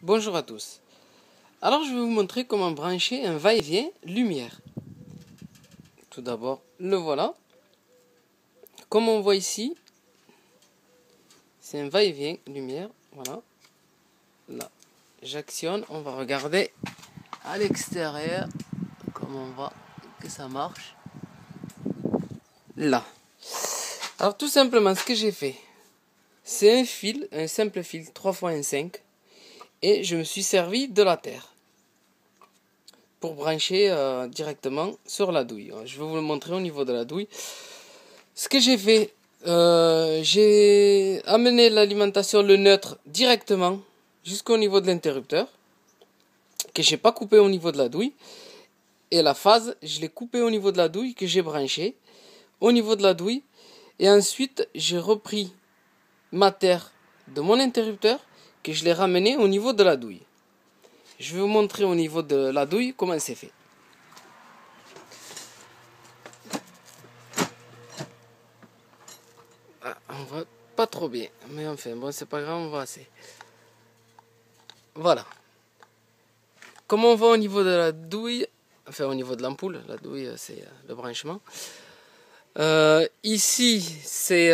Bonjour à tous. Alors je vais vous montrer comment brancher un va-et-vient lumière. Tout d'abord, le voilà. Comme on voit ici, c'est un va-et-vient lumière. Voilà. Là, j'actionne. On va regarder à l'extérieur comment on voit que ça marche. Là. Alors tout simplement, ce que j'ai fait, c'est un fil, un simple fil 3x1,5. Et je me suis servi de la terre pour brancher directement sur la douille. Je vais vous le montrer au niveau de la douille. Ce que j'ai fait, j'ai amené l'alimentation, le neutre, directement jusqu'au niveau de l'interrupteur, que j'ai pas coupé au niveau de la douille. Et la phase, je l'ai coupé au niveau de la douille, que j'ai branché au niveau de la douille. Et ensuite, j'ai repris ma terre de mon interrupteur, que je l'ai ramené au niveau de la douille. Je vais vous montrer au niveau de la douille comment c'est fait. Ah, on voit pas trop bien, mais enfin, bon, c'est pas grave, on voit assez. Voilà. Comme on voit au niveau de la douille, enfin au niveau de l'ampoule, la douille c'est le branchement. Ici c'est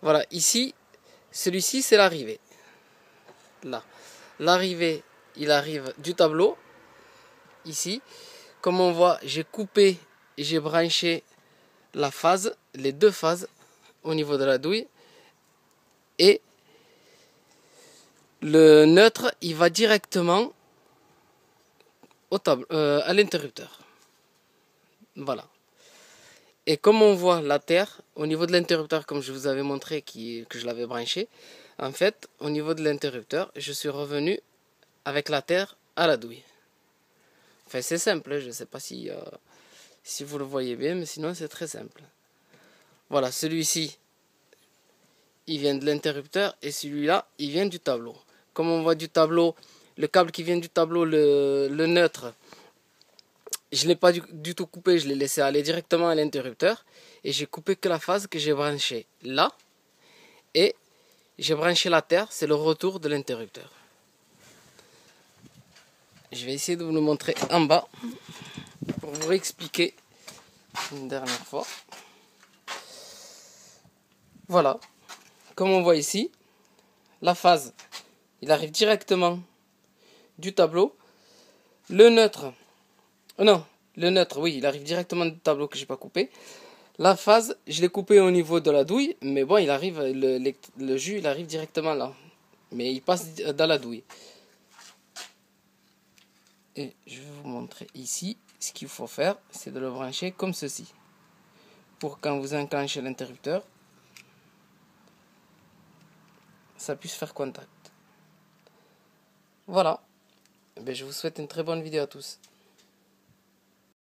voilà, ici, celui-ci c'est l'arrivée. Là, l'arrivée, il arrive du tableau. Ici, comme on voit, j'ai coupé et j'ai branché la phase, les deux phases au niveau de la douille. Et le neutre, il va directement au tableau, à l'interrupteur. Voilà. Et comme on voit la terre, au niveau de l'interrupteur, comme je vous avais montré que je l'avais branché, en fait, au niveau de l'interrupteur, je suis revenu avec la terre à la douille. Enfin, c'est simple, je ne sais pas si vous le voyez bien, mais sinon c'est très simple. Voilà, celui-ci, il vient de l'interrupteur et celui-là, il vient du tableau. Comme on voit du tableau, le câble qui vient du tableau, le neutre, je ne l'ai pas du tout coupé, je l'ai laissé aller directement à l'interrupteur. Et j'ai coupé que la phase que j'ai branchée là. Et j'ai branché la terre, c'est le retour de l'interrupteur. Je vais essayer de vous le montrer en bas pour vous réexpliquer une dernière fois. Voilà, comme on voit ici, la phase, il arrive directement du tableau. Le neutre, non, le neutre, oui, il arrive directement du tableau que j'ai pas coupé. La phase, je l'ai coupé au niveau de la douille, mais bon, il arrive, le jus, il arrive directement là. Mais il passe dans la douille. Et je vais vous montrer ici, ce qu'il faut faire, c'est de le brancher comme ceci. Pour quand vous enclenchez l'interrupteur, ça puisse faire contact. Voilà. Je vous souhaite une très bonne vidéo à tous.